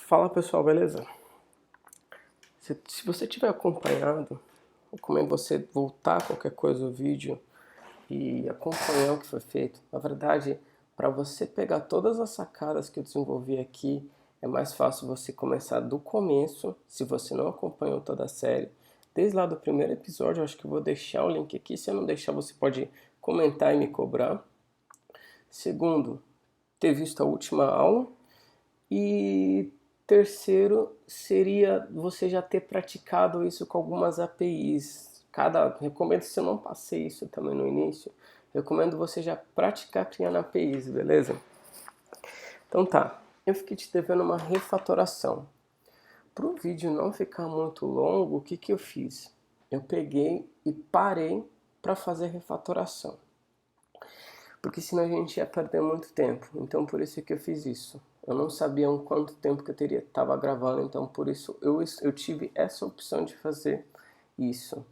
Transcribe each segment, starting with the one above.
Fala pessoal, beleza? Se você tiver acompanhado, recomendo você voltar qualquer coisa do vídeo e acompanhar o que foi feito. Na verdade, para você pegar todas as sacadas que eu desenvolvi aqui, é mais fácil você começar do começo, se você não acompanhou toda a série. Desde lá do primeiro episódio, eu acho que eu vou deixar o link aqui. Se eu não deixar, você pode comentar e me cobrar. Segundo, ter visto a última aula. E terceiro seria você já ter praticado isso com algumas APIs. Recomendo, se eu não passei isso também no início, recomendo você já praticar criando APIs, beleza? Então tá, eu fiquei te devendo uma refatoração. Para o vídeo não ficar muito longo, o que eu fiz? Eu peguei e parei para fazer a refatoração. Porque senão a gente ia perder muito tempo. Então por isso que eu fiz isso. Eu não sabia quanto tempo que eu estava gravando, então por isso eu tive essa opção de fazer isso.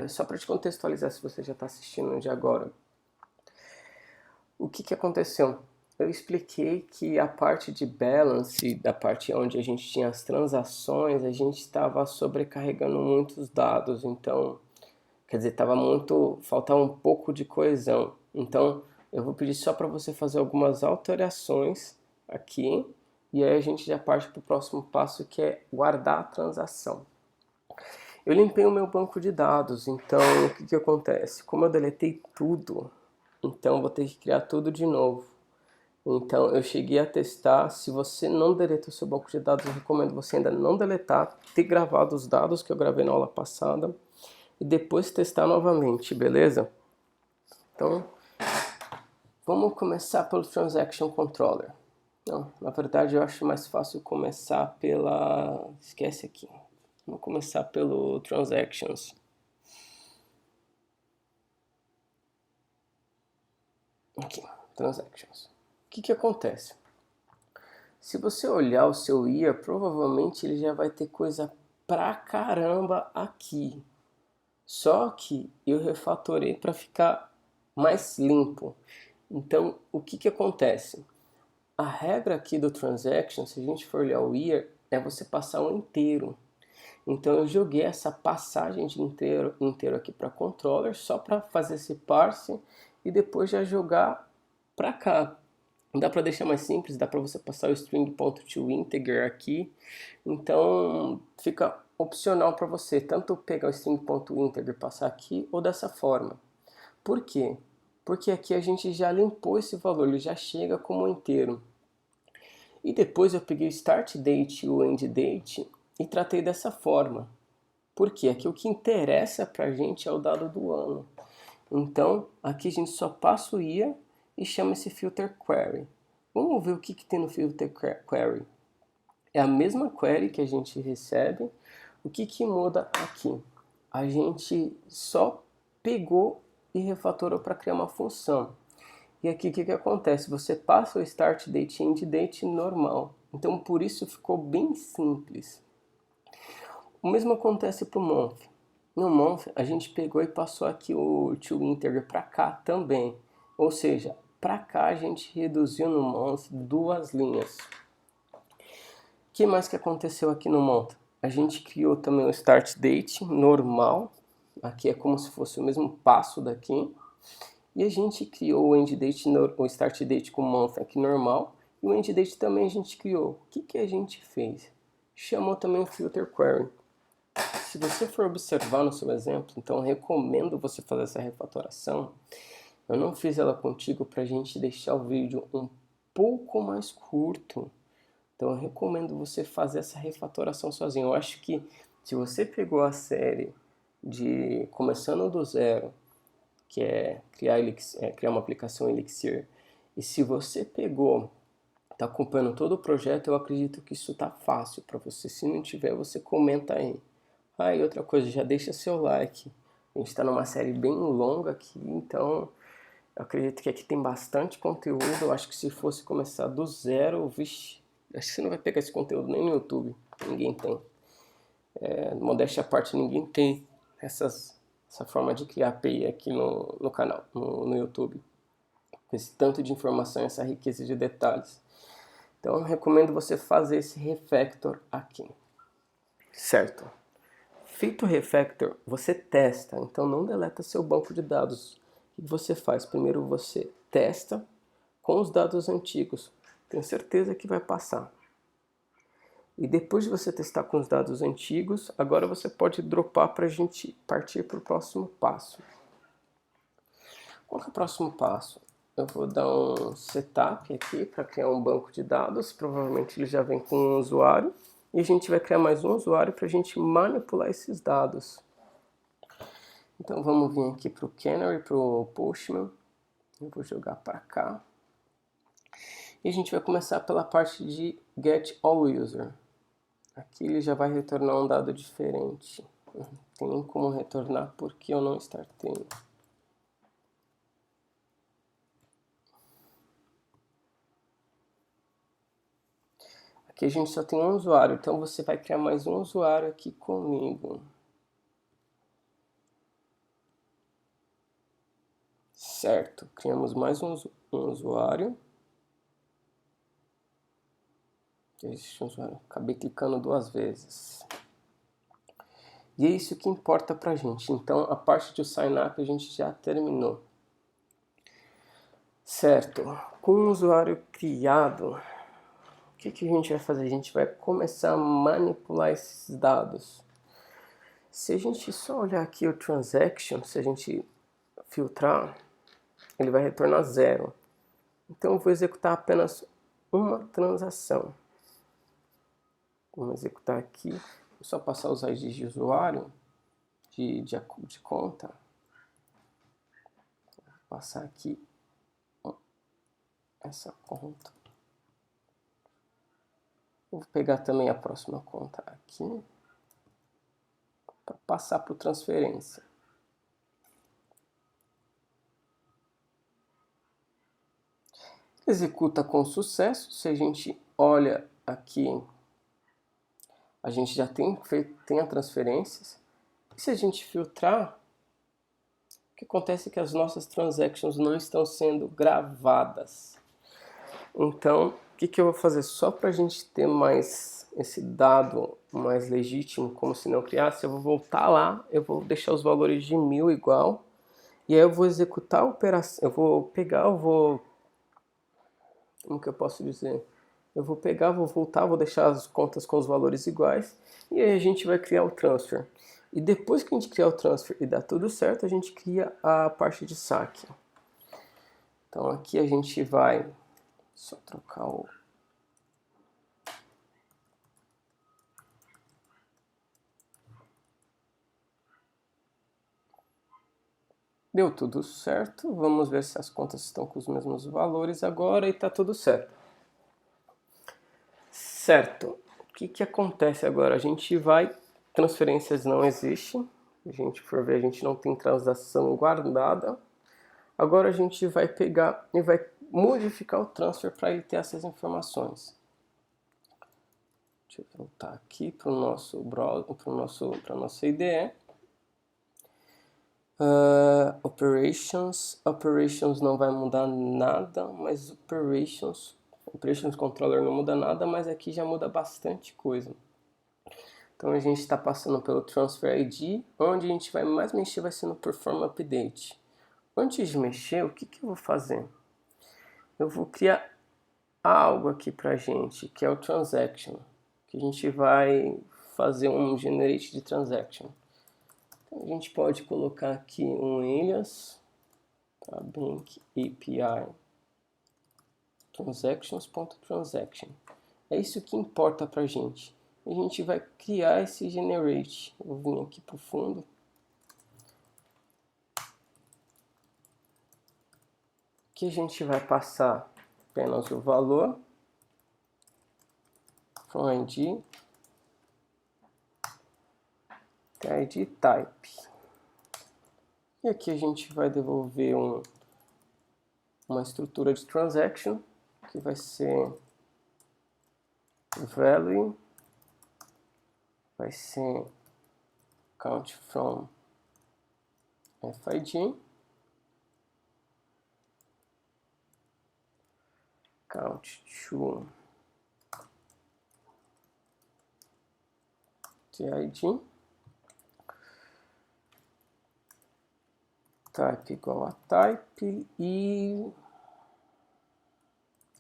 Só para te contextualizar, se você já está assistindo de agora. O que aconteceu? Eu expliquei que a parte de balance, da parte onde a gente tinha as transações, a gente estava sobrecarregando muitos dados, então, quer dizer, faltava um pouco de coesão. Então, eu vou pedir só para você fazer algumas alterações aqui, e aí a gente já parte para o próximo passo, que é guardar a transação. Eu limpei o meu banco de dados, então o que acontece? Como eu deletei tudo, então eu vou ter que criar tudo de novo. Então eu cheguei a testar. Se você não deletou seu banco de dados, eu recomendo você ainda não deletar, ter gravado os dados que eu gravei na aula passada e depois testar novamente, beleza? Então, vamos começar pelo Transaction Controller. Não, na verdade eu acho mais fácil começar esquece aqui. Vamos começar pelo Transactions. Aqui, Transactions. O que acontece? Se você olhar o seu IA, provavelmente ele já vai ter coisa pra caramba aqui. Só que eu refatorei para ficar mais limpo. Então, o que acontece? A regra aqui do Transaction, se a gente for olhar o year, é você passar um inteiro. Então eu joguei essa passagem de inteiro aqui para controller, só para fazer esse parse e depois já jogar para cá. Dá para deixar mais simples, dá para você passar o string.toInteger aqui. Então fica opcional para você, tanto pegar o string.integer e passar aqui ou dessa forma. Por quê? Porque aqui a gente já limpou esse valor, ele já chega como inteiro. E depois eu peguei o start date e o end date e tratei dessa forma. Porque aqui o que interessa para a gente é o dado do ano. Então aqui a gente só passa o year e chama esse filter query. Vamos ver o que tem no filter query. É a mesma query que a gente recebe. O que muda aqui? A gente só pegou e refatorou para criar uma função. E aqui o que acontece? Você passa o start date e end date normal. Então por isso ficou bem simples. O mesmo acontece para o month. No month a gente pegou e passou aqui o toInteger para cá também. Ou seja, para cá a gente reduziu no month 2 linhas. O que mais que aconteceu aqui no month? A gente criou também o start date normal. Aqui é como se fosse o mesmo passo daqui. E a gente criou o end date, o start date com month aqui normal. E o end date também a gente criou. O que a gente fez? Chamou também o filter query. Se você for observar no seu exemplo, então eu recomendo você fazer essa refatoração. Eu não fiz ela contigo para a gente deixar o vídeo um pouco mais curto. Então eu recomendo você fazer essa refatoração sozinho. Eu acho que se você pegou a série de começando do zero, que é criar uma aplicação Elixir, e se você pegou, está acompanhando todo o projeto, eu acredito que isso está fácil para você. Se não tiver, você comenta aí. Ah, e outra coisa, já deixa seu like. A gente está numa série bem longa aqui, então eu acredito que aqui tem bastante conteúdo. Eu acho que se fosse começar do zero, vixe, acho que você não vai pegar esse conteúdo nem no YouTube. Ninguém tem. Modéstia à parte, ninguém tem essa forma de criar API aqui no canal, no YouTube. Com esse tanto de informação, essa riqueza de detalhes. Então eu recomendo você fazer esse refactor aqui, certo? Feito o refactor, você testa, então não deleta seu banco de dados. O que você faz? Primeiro você testa com os dados antigos, tenho certeza que vai passar. E depois de você testar com os dados antigos, agora você pode dropar para a gente partir para o próximo passo. Qual que é o próximo passo? Eu vou dar um setup aqui para criar um banco de dados, provavelmente ele já vem com um usuário, e a gente vai criar mais um usuário para a gente manipular esses dados. Então vamos vir aqui para o Canary, para o Postman, eu vou jogar para cá. E a gente vai começar pela parte de Get All User. Aqui ele já vai retornar um dado diferente. Não tem como retornar porque eu não startei. Aqui a gente só tem um usuário, então você vai criar mais um usuário aqui comigo. Certo, criamos mais um usuário. Existe um usuário. Acabei clicando 2 vezes. E é isso que importa pra gente. Então a parte de sign up a gente já terminou. Certo, com o usuário criado, o que a gente vai fazer? A gente vai começar a manipular esses dados. Se a gente só olhar aqui o transaction, se a gente filtrar, ele vai retornar 0. Então eu vou executar apenas uma transação. Vamos executar aqui, vou só passar os IDs de usuário, de conta. Vou passar aqui essa conta. Vou pegar também a próxima conta aqui, para passar por transferência. Executa com sucesso. Se a gente olha aqui, a gente já tem a transferências. E se a gente filtrar, o que acontece é que as nossas transactions não estão sendo gravadas. Então, o que eu vou fazer? Só para a gente ter mais esse dado mais legítimo, como se não criasse, eu vou voltar lá, eu vou deixar os valores de 1000 igual, e aí eu vou executar a operação, como que eu posso dizer? Eu vou pegar, vou voltar, vou deixar as contas com os valores iguais, e aí a gente vai criar o transfer. E depois que a gente criar o transfer e dar tudo certo, a gente cria a parte de saque. Então aqui a gente vai só trocar o... Deu tudo certo, vamos ver se as contas estão com os mesmos valores agora e está tudo certo. Certo, o que acontece agora? A gente vai, transferências não existem, a gente for ver, a gente não tem transação guardada. Agora a gente vai pegar e vai modificar o transfer para ele ter essas informações. Deixa eu voltar aqui para o nosso browser, para a nossa IDE. Operations não vai mudar nada, mas Operations Controller não muda nada, mas aqui já muda bastante coisa. Então a gente está passando pelo Transfer ID, onde a gente vai mais mexer vai ser no Perform Update. Antes de mexer, o que eu vou fazer? Eu vou criar algo aqui pra gente, que é o Transaction, que a gente vai fazer um Generate de Transaction. Então a gente pode colocar aqui um alias, tá? Bank API transactions.transaction. É isso que importa pra gente. A gente vai criar esse generate. Eu vim aqui pro fundo. Que a gente vai passar apenas o valor from ID ID type. E aqui a gente vai devolver uma estrutura de transaction que vai ser value, vai ser count from FID, count to TID, type igual a type e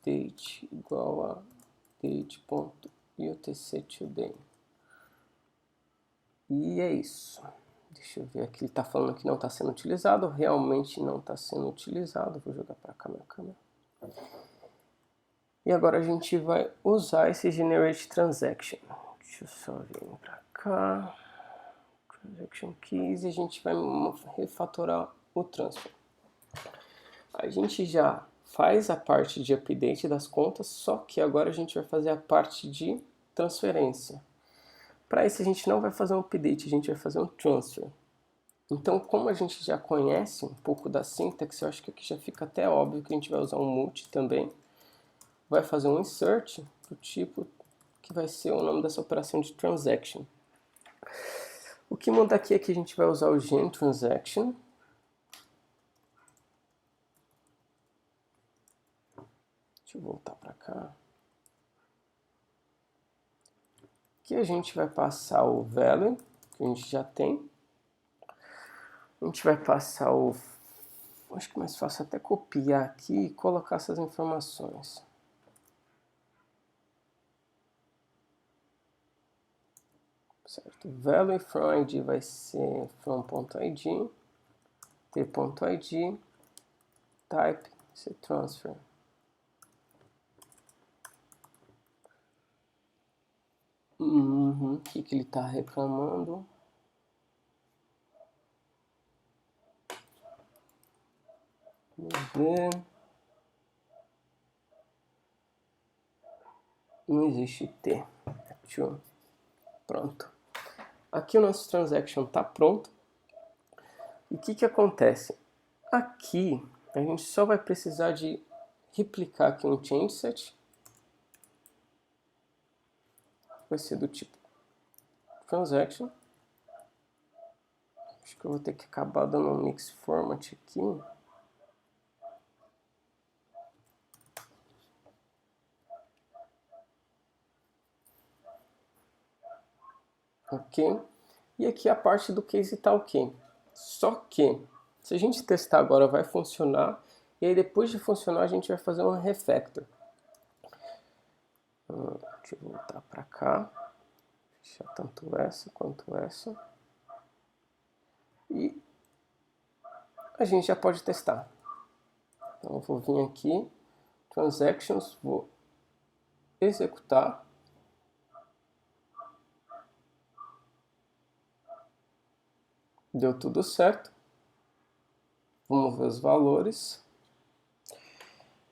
date igual a date.utc2day. E é isso. Deixa eu ver aqui, ele está falando que não está sendo utilizado, realmente não está sendo utilizado. Vou jogar para cá minha câmera. E agora a gente vai usar esse generate transaction. Deixa eu só vir para cá. Transaction keys e a gente vai refatorar o transfer. A gente já faz a parte de update das contas, só que agora a gente vai fazer a parte de transferência. Para isso a gente não vai fazer um update, a gente vai fazer um transfer. Então, como a gente já conhece um pouco da syntax, eu acho que aqui já fica até óbvio que a gente vai usar um multi também. Vai fazer um insert do tipo que vai ser o nome dessa operação de transaction. O que muda aqui é que a gente vai usar o gen transaction. Deixa eu voltar para cá. Aqui a gente vai passar o value, que a gente já tem. A gente vai passar o... Acho que é mais fácil até copiar aqui e colocar essas informações. Certo. Value from ID vai ser from.id, t.id, type vai ser transfer. O que ele está reclamando? Vamos ver. Não existe T. Pronto. Aqui o nosso transaction está pronto. E o que acontece? Aqui a gente só vai precisar de replicar aqui um change set. Vai ser do tipo transaction. Acho que eu vou ter que acabar dando um mix format aqui. Ok? E aqui a parte do case está ok. Só que, se a gente testar agora, vai funcionar. E aí depois de funcionar, a gente vai fazer um refactor. Deixa eu voltar para cá. Fechar tanto essa quanto essa. E a gente já pode testar. Então eu vou vir aqui, transactions, vou executar. Deu tudo certo. Vamos ver os valores.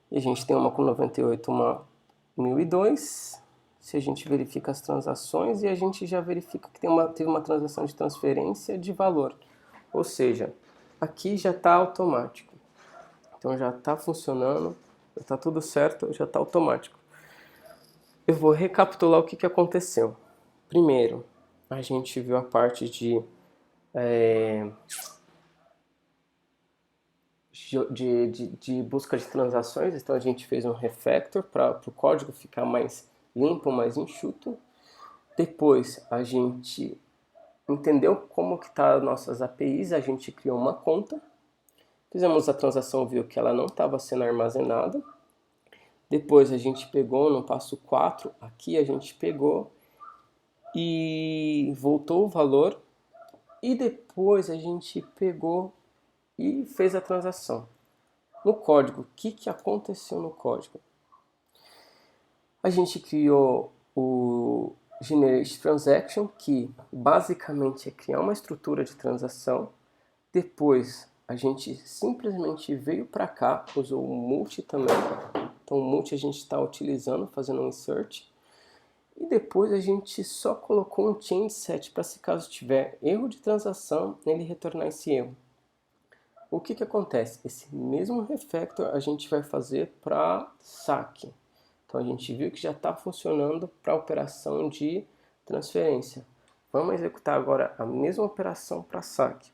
E a gente tem uma com 98, uma 1002. Se a gente verifica as transações e a gente já verifica que teve uma transação de transferência de valor. Ou seja, aqui já está automático. Então já está funcionando, já está tudo certo, já está automático. Eu vou recapitular o que aconteceu. Primeiro, a gente viu a parte de busca de transações, então a gente fez um refactor para o código ficar mais limpo, mais enxuto. Depois a gente entendeu como que está as nossas APIs, a gente criou uma conta, fizemos a transação, viu que ela não estava sendo armazenada. Depois a gente pegou no passo 4, aqui a gente pegou e voltou o valor. E depois a gente pegou e fez a transação. No código, o que aconteceu no código? A gente criou o Generate Transaction, que basicamente é criar uma estrutura de transação. Depois a gente simplesmente veio para cá, usou o multi também. Então o multi a gente está utilizando, fazendo um insert. E depois a gente só colocou um change set para, se caso tiver erro de transação, ele retornar esse erro. O que acontece? Esse mesmo refactor a gente vai fazer para saque. Então a gente viu que já está funcionando para a operação de transferência. Vamos executar agora a mesma operação para saque.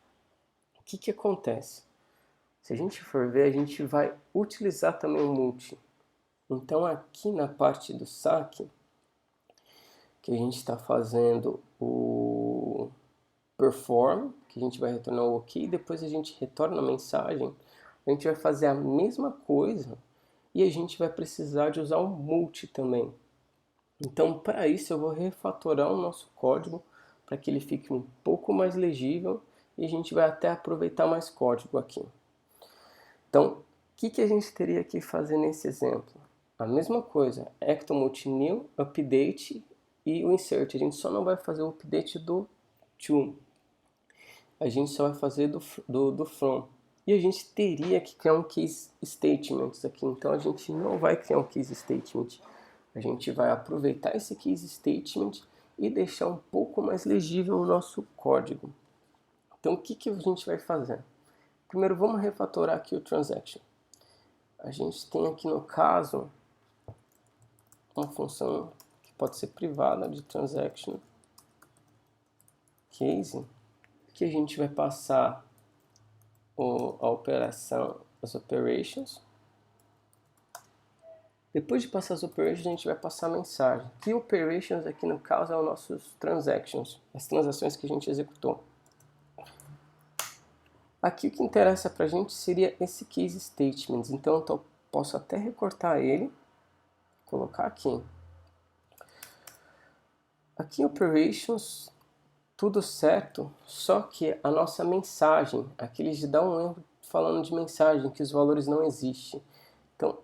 O que acontece? Se a gente for ver, a gente vai utilizar também o multi. Então aqui na parte do saque, o que a gente está fazendo o perform, que a gente vai retornar o OK, depois a gente retorna a mensagem, a gente vai fazer a mesma coisa e a gente vai precisar de usar um multi também. Então, para isso, eu vou refatorar o nosso código para que ele fique um pouco mais legível e a gente vai até aproveitar mais código aqui. Então, o que a gente teria que fazer nesse exemplo? A mesma coisa, act multi new, update e o insert. A gente só não vai fazer o update do to. A gente só vai fazer do from. E a gente teria que criar um case statement aqui. Então, a gente não vai criar um case statement. A gente vai aproveitar esse case statement e deixar um pouco mais legível o nosso código. Então, o que a gente vai fazer? Primeiro, vamos refatorar aqui o transaction. A gente tem aqui no caso uma função que pode ser privada de transaction case, que a gente vai passar a operação, as operations. Depois de passar as operations, a gente vai passar a mensagem. Que operations aqui no caso é os nossos transactions, as transações que a gente executou. Aqui o que interessa para a gente seria esse case statements. Então eu posso até recortar ele, colocar aqui. Aqui em operations, tudo certo, só que a nossa mensagem, aqui eles dão um erro falando de mensagem, que os valores não existem. Então,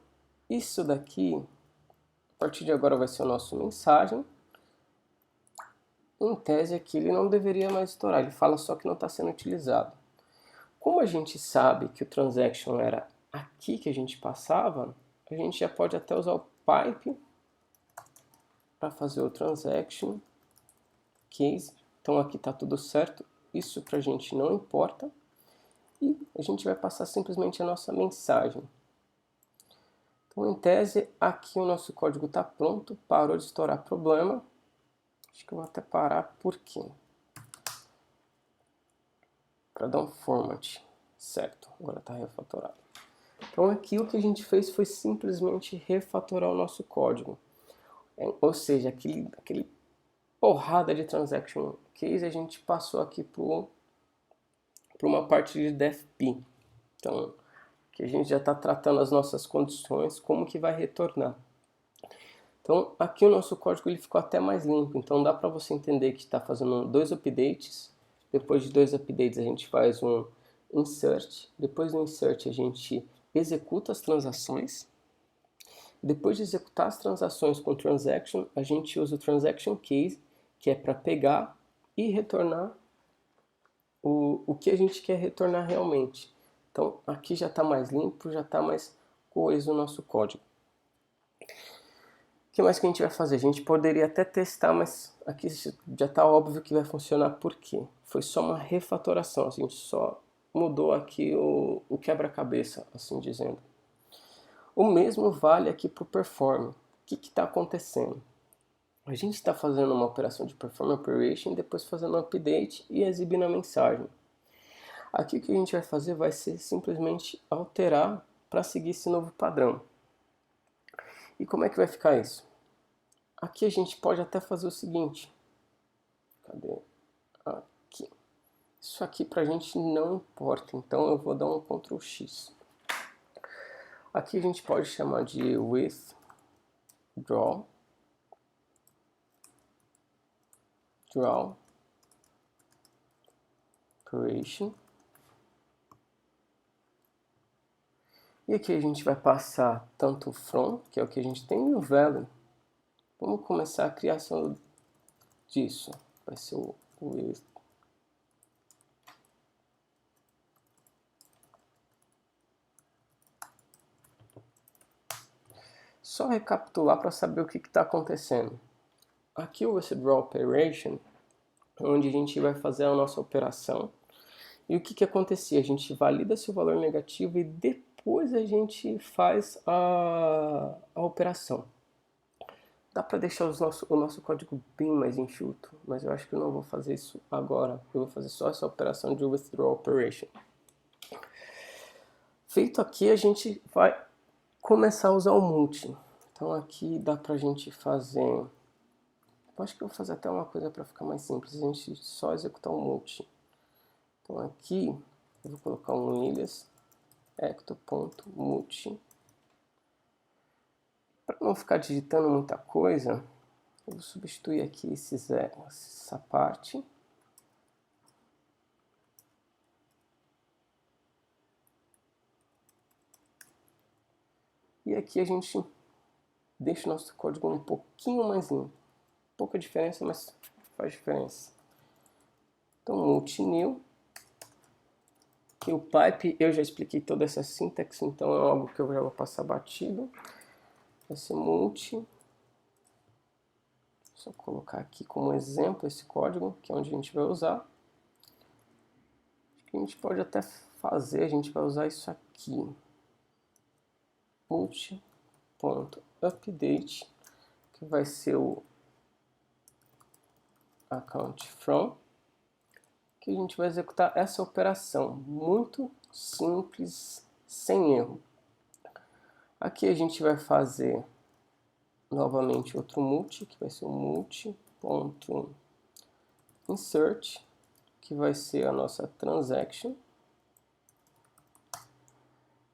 isso daqui, a partir de agora vai ser o nosso mensagem. Em tese aqui ele não deveria mais estourar, ele fala só que não está sendo utilizado. Como a gente sabe que o transaction era aqui que a gente passava, a gente já pode até usar o pipe para fazer o transaction case. Então aqui está tudo certo, isso para a gente não importa. E a gente vai passar simplesmente a nossa mensagem. Então, em tese, aqui o nosso código está pronto, parou de estourar problema. Acho que eu vou até parar por quê? Para dar um format, certo, agora está refatorado. Então aqui o que a gente fez foi simplesmente refatorar o nosso código. Ou seja, aquele porrada de transaction case a gente passou aqui para uma parte de DFP. Então, que a gente já está tratando as nossas condições, como que vai retornar. Então, aqui o nosso código ele ficou até mais limpo. Então, dá para você entender que está fazendo 2 updates. Depois de 2 updates, a gente faz um insert. Depois do insert, a gente executa as transações. Depois de executar as transações com transaction, a gente usa o transaction case, que é para pegar e retornar o que a gente quer retornar realmente. Então, aqui já está mais limpo, já está mais coeso o nosso código. O que mais que a gente vai fazer? A gente poderia até testar, mas aqui já está óbvio que vai funcionar por quê? Foi só uma refatoração, a gente só mudou aqui o quebra-cabeça, assim dizendo. O mesmo vale aqui para o perform. O que está acontecendo? A gente está fazendo uma operação de perform operation, depois fazendo um update e exibindo a mensagem. Aqui o que a gente vai fazer vai ser simplesmente alterar para seguir esse novo padrão. E como é que vai ficar isso? Aqui a gente pode até fazer o seguinte. Cadê? Aqui. Isso aqui pra gente não importa, então eu vou dar um Ctrl X. Aqui a gente pode chamar de withdraw operation. E aqui a gente vai passar tanto o from, que é o que a gente tem, e o value. Vamos começar a criação disso. Vai ser o with. Só recapitular para saber o que está acontecendo. Aqui o withdraw operation, onde a gente vai fazer a nossa operação. E o que acontecia? A gente valida se o valor é negativo e depois a gente faz a operação. Dá para deixar o nosso código bem mais enxuto, mas eu acho que eu não vou fazer isso agora. Eu vou fazer só essa operação de withdraw operation. Feito aqui, a gente vai começar a usar o multi. Então aqui dá para a gente fazer... Eu acho que eu vou fazer até uma coisa para ficar mais simples, a gente só executar um multi. Então aqui eu vou colocar um ilhas ecto.multi. Para não ficar digitando muita coisa, eu vou substituir aqui essa parte. E aqui a gente deixa o nosso código um pouquinho mais limpo. Pouca diferença, mas faz diferença. Então, multi-new. Aqui o pipe, eu já expliquei toda essa sintaxe, então é algo que eu já vou passar batido. Vai ser multi. Só colocar aqui como exemplo esse código, que é onde a gente vai usar. Acho que a gente pode até fazer, a gente vai usar isso aqui. Multi.update, que vai ser o account from, que a gente vai executar essa operação, muito simples, sem erro. Aqui a gente vai fazer novamente outro multi, que vai ser o multi.insert, que vai ser a nossa transaction.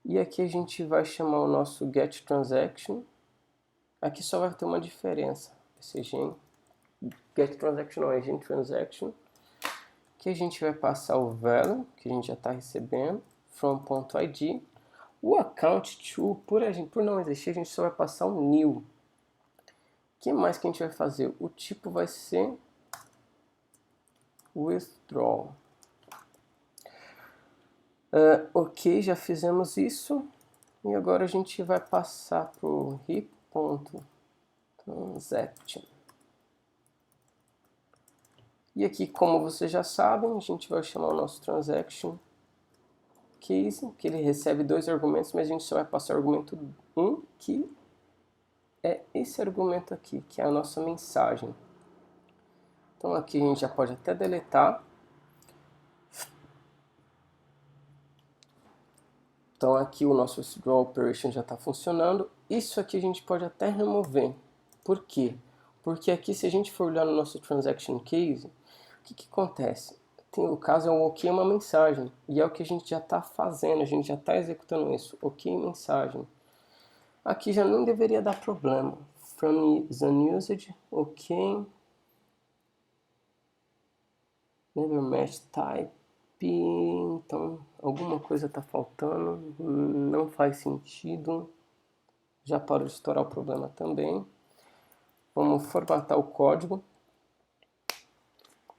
E aqui a gente vai chamar o nosso getTransaction. Aqui só vai ter uma diferença, esse getTransaction não é getTransaction, que a gente vai passar o value, que a gente já está recebendo, from.id. O account to, por não existir, a gente só vai passar um new. O que mais que a gente vai fazer? O tipo vai ser withdraw. Ok, já fizemos isso. E agora a gente vai passar para o heap.transaction. E aqui, como vocês já sabem, a gente vai chamar o nosso transaction case, que ele recebe 2 argumentos, mas a gente só vai passar o argumento 1, que é esse argumento aqui, que é a nossa mensagem. Então aqui a gente já pode até deletar. Então aqui o nosso withdraw operation já está funcionando. Isso aqui a gente pode até remover. Por quê? Porque aqui, se a gente for olhar no nosso transaction case, o que acontece? O caso é um ok, uma mensagem. E é o que a gente já está fazendo, a gente já está executando isso. Ok, mensagem. Aqui já não deveria dar problema. From is unused, ok. Never match type. Então, alguma coisa está faltando, não faz sentido. Já parou de estourar o problema também. Vamos formatar o código.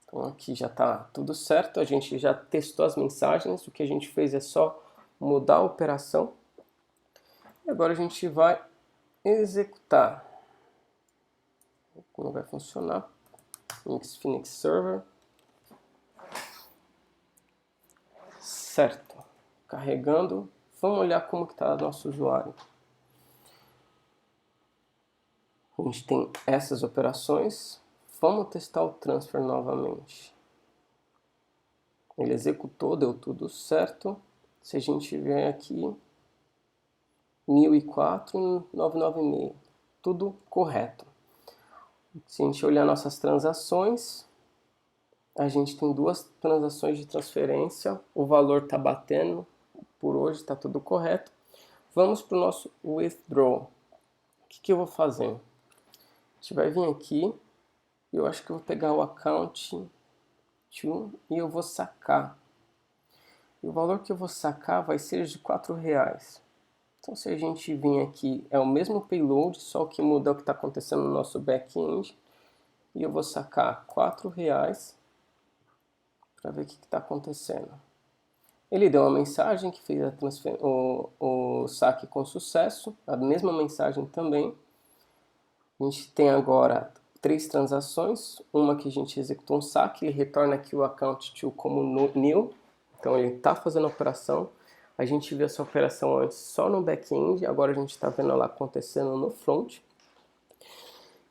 Então aqui já está tudo certo, a gente já testou as mensagens, o que a gente fez é só mudar a operação. E agora a gente vai executar. Como vai funcionar? Phoenix Server. Certo. Carregando. Vamos olhar como está nosso usuário. A gente tem essas operações. Vamos testar o transfer novamente. Ele executou, deu tudo certo. Se a gente vier aqui, 1004 e 996, tudo correto. Se a gente olhar nossas transações, a gente tem 2 transações de transferência, o valor está batendo, por hoje está tudo correto. Vamos para o nosso withdraw. O que eu vou fazer? A gente vai vir aqui, eu acho que eu vou pegar o account to e eu vou sacar. E o valor que eu vou sacar vai ser de R$4. Então, se a gente vir aqui, é o mesmo payload, só que muda o que está acontecendo no nosso back-end. E eu vou sacar R$4 para ver o que está acontecendo. Ele deu uma mensagem que fez o saque com sucesso, a mesma mensagem também. A gente tem agora 3 transações, uma que a gente executou um saque, ele retorna aqui o account to como new, então ele está fazendo a operação. A gente viu essa operação antes só no back-end, agora a gente está vendo ela acontecendo no front.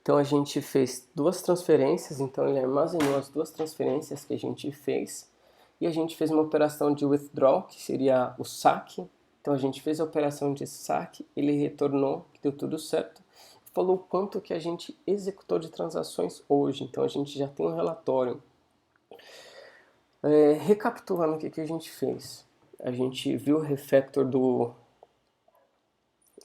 Então a gente fez 2 transferências, então ele armazenou as 2 transferências que a gente fez. E a gente fez uma operação de withdraw, que seria o saque. Então a gente fez a operação de saque, ele retornou, que deu tudo certo. falou o quanto que a gente executou de transações hoje. Então a gente já tem um relatório. Recapitulando o que a gente fez. A gente viu o refactor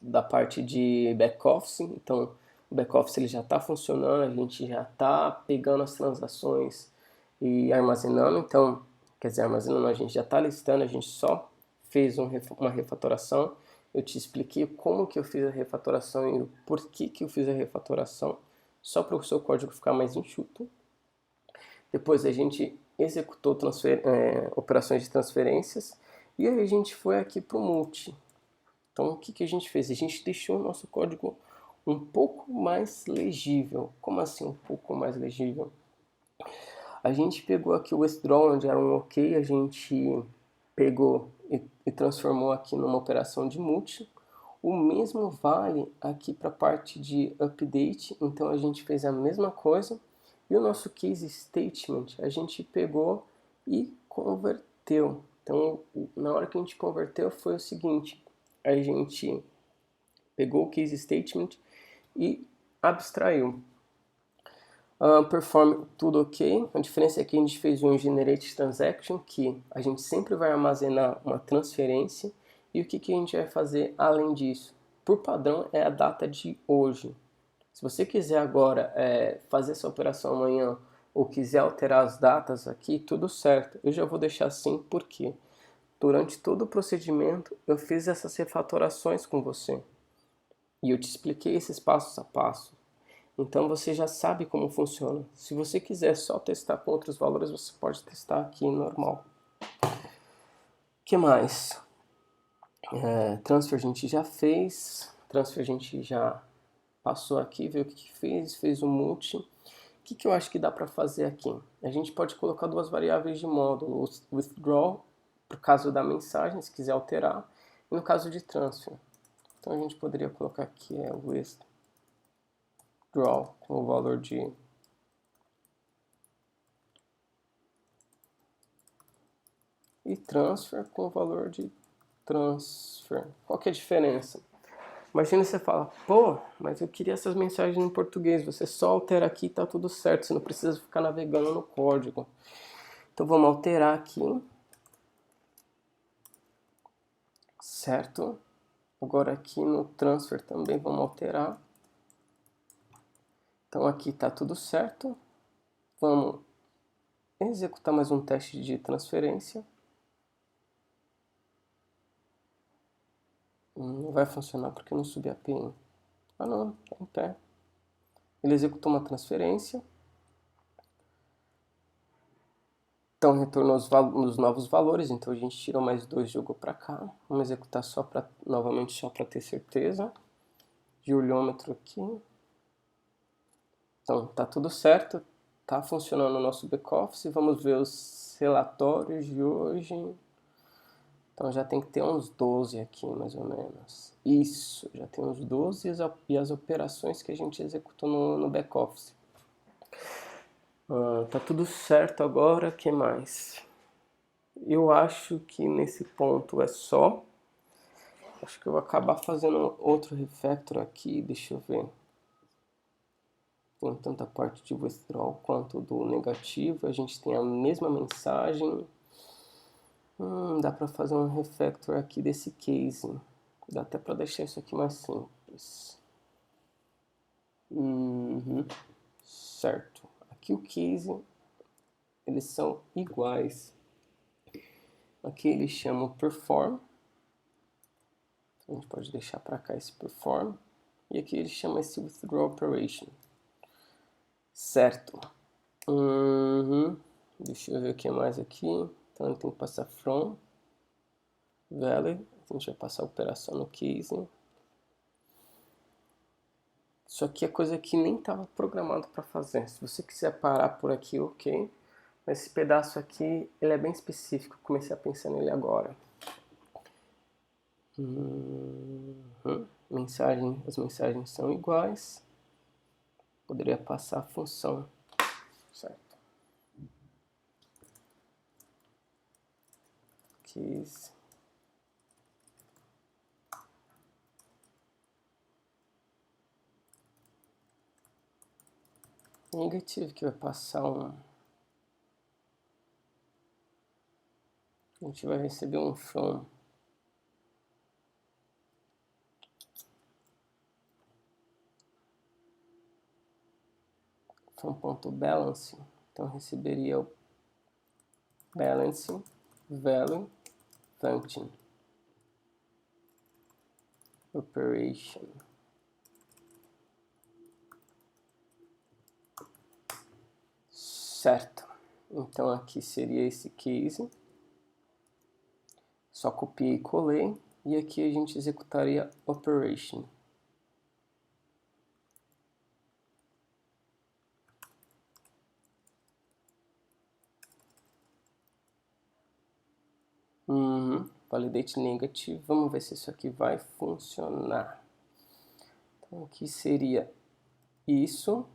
da parte de back-office. Então o back-office ele já está funcionando, a gente já está pegando as transações e armazenando. Então, quer dizer, armazenando, a gente já está listando, a gente só fez uma refatoração. Eu te expliquei como que eu fiz a refatoração e o porquê que eu fiz a refatoração, só para o seu código ficar mais enxuto. Depois a gente executou operações de transferências e aí a gente foi aqui para o multi. Então o que a gente fez? A gente deixou o nosso código um pouco mais legível. Como assim um pouco mais legível? A gente pegou aqui o withdraw, onde era um OK, a gente pegou e transformou aqui numa operação de multi. O mesmo vale aqui para a parte de update, então a gente fez a mesma coisa. E o nosso case statement a gente pegou e converteu. Então, na hora que a gente converteu foi o seguinte, a gente pegou o case statement e abstraiu. Perform tudo ok. A diferença é que a gente fez um generate transaction, que a gente sempre vai armazenar uma transferência. E o que a gente vai fazer além disso? Por padrão é a data de hoje. Se você quiser agora fazer essa operação amanhã ou quiser alterar as datas aqui, tudo certo. Eu já vou deixar assim porque durante todo o procedimento eu fiz essas refatorações com você. E eu te expliquei esses passos a passo. Então você já sabe como funciona. Se você quiser só testar com outros valores, você pode testar aqui normal. O que mais? Transfer a gente já fez. Transfer a gente já passou aqui, viu o que fez, fez um multi. O que eu acho que dá para fazer aqui? A gente pode colocar duas variáveis de módulo, o withdraw, por caso da mensagem, se quiser alterar, e no caso de transfer. Então a gente poderia colocar aqui withdraw com o valor de e transfer com o valor de transfer. Qual que é a diferença? Imagina você fala, pô, mas eu queria essas mensagens em português. Você só altera aqui e tá tudo certo. Você não precisa ficar navegando no código. Então vamos alterar aqui. Certo? Agora aqui no transfer também vamos alterar. Então aqui está tudo certo. Vamos executar mais um teste de transferência. Não vai funcionar porque não subi a API. Ah não, está em pé. Ele executou uma transferência. Então retornou os novos valores. Então a gente tirou mais 2 e jogou para cá. Vamos executar novamente só para ter certeza. Juliômetro aqui. Então tá tudo certo. Tá funcionando o nosso back-office. Vamos ver os relatórios de hoje. Então já tem que ter uns 12 aqui, mais ou menos. Isso, já tem uns 12 e as operações que a gente executou no back-office. Tá tudo certo agora, o que mais? Eu acho que nesse ponto é só. Acho que eu vou acabar fazendo outro refactor aqui, deixa eu ver. Tem tanto a parte de withdrawal quanto do negativo. A gente tem a mesma mensagem. Dá para fazer um refactor aqui desse case. Dá até para deixar isso aqui mais simples. Certo. Aqui o case, eles são iguais. Aqui eles chamam perform. A gente pode deixar para cá esse perform. E aqui eles chamam esse withdraw operation. Certo. Deixa eu ver o que mais aqui. Então tem que passar from valid. A gente vai passar a operação no case. Isso aqui é coisa que nem estava programado para fazer. Se você quiser parar por aqui, ok. Mas esse pedaço aqui, ele é bem específico. Comecei a pensar nele agora. As mensagens são iguais. Poderia passar a função. Certo. Case. negative, que vai passar um... A gente vai receber um from. From.balance. Então receberia o balance value function operation. Certo. Então aqui seria esse case. Só copiei e colei. E aqui a gente executaria operation. Validate negative. Vamos ver se isso aqui vai funcionar. Então aqui seria isso.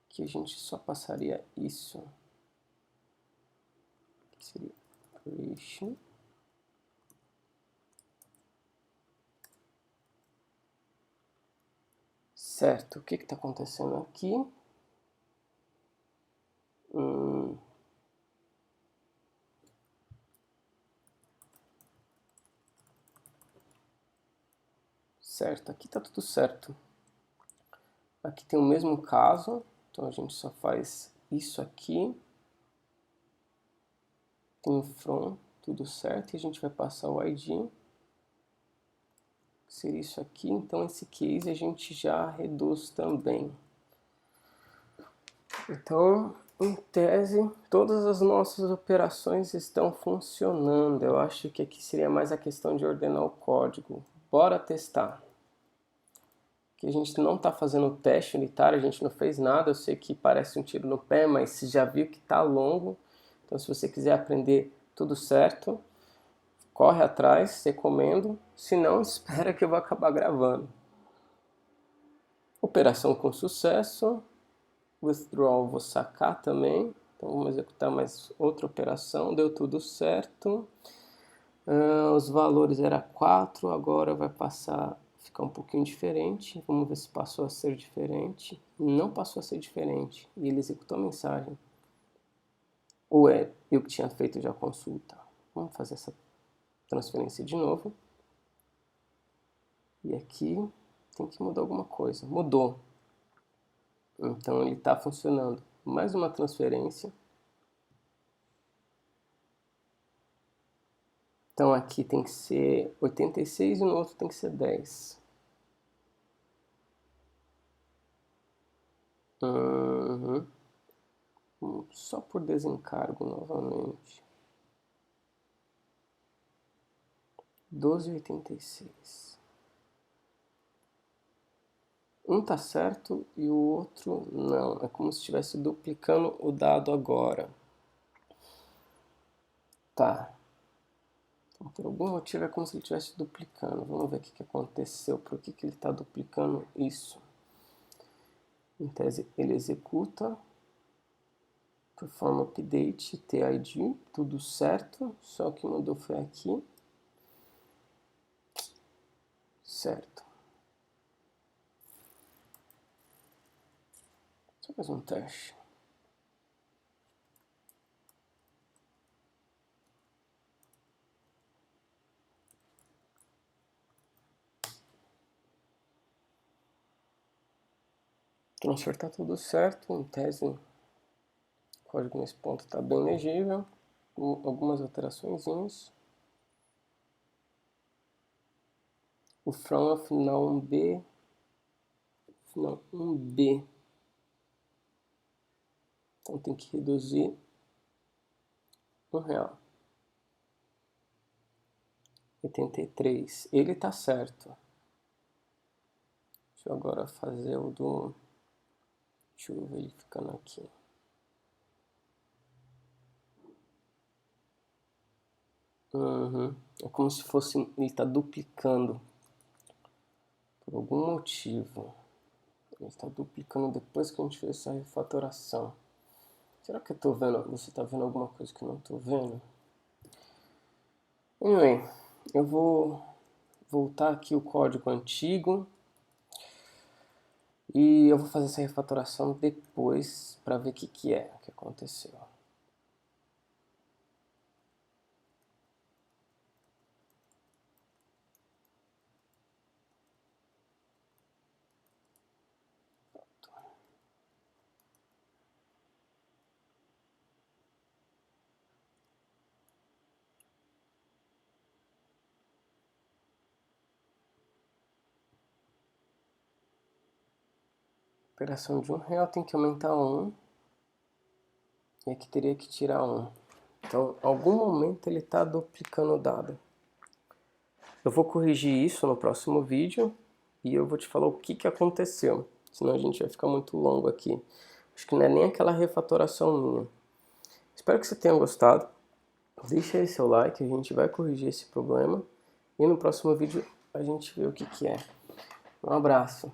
Aqui a gente só passaria isso. Aqui seria operation. Certo. O que está acontecendo aqui? Certo, aqui está tudo certo. Aqui tem o mesmo caso, então a gente só faz isso aqui. Tem o from, tudo certo, e a gente vai passar o ID. Seria isso aqui, então esse case a gente já reduz também. Então, em tese, todas as nossas operações estão funcionando. Eu acho que aqui seria mais a questão de ordenar o código. Bora testar. Que a gente não está fazendo teste unitário, a gente não fez nada. Eu sei que parece um tiro no pé, mas você já viu que está longo. Então, se você quiser aprender tudo certo, corre atrás, recomendo. Se não, espera que eu vou acabar gravando. Operação com sucesso. Withdrawal vou sacar também. Então, vamos executar mais outra operação. Deu tudo certo. Os valores era 4, agora vai passar... ficar um pouquinho diferente. Vamos ver se passou a ser diferente. Não passou a ser diferente. E ele executou a mensagem. Ou é eu que tinha feito já a consulta. Vamos fazer essa transferência de novo. E aqui tem que mudar alguma coisa. Mudou. Então ele está funcionando. Mais uma transferência. Então aqui tem que ser 86 e no outro tem que ser 10. Só por desencargo novamente. 12,86. Um tá certo e o outro não. É como se estivesse duplicando o dado agora. Tá. Então, por algum motivo é como se ele estivesse duplicando. Vamos ver o que aconteceu. Por que ele está duplicando isso? Em tese, ele executa. Perform update, TID, tudo certo. Só o que mudou foi aqui. Certo. Só mais um teste. Transfer está tudo certo. Em tese, o código nesse ponto está bem legível. Algumas alterações. O from é final 1B. Final 1B. Então tem que reduzir R$1. 83. Ele está certo. Deixa eu agora fazer o do... Deixa eu verificando aqui. É como se fosse... Ele está duplicando. Por algum motivo. Ele está duplicando depois que a gente fez essa refatoração. Será que eu tô vendo? Você está vendo alguma coisa que eu não estou vendo? Anyway, eu vou voltar aqui o código antigo. E eu vou fazer essa refatoração depois para ver o que aconteceu. Operação de R$1 tem que aumentar 1. E aqui teria que tirar 1. Então, em algum momento ele está duplicando o dado. Eu vou corrigir isso no próximo vídeo e eu vou te falar o que aconteceu. Senão a gente vai ficar muito longo aqui. Acho que não é nem aquela refatoração minha. Espero que você tenha gostado. Deixa aí seu like, a gente vai corrigir esse problema. E no próximo vídeo a gente vê o que é. Um abraço.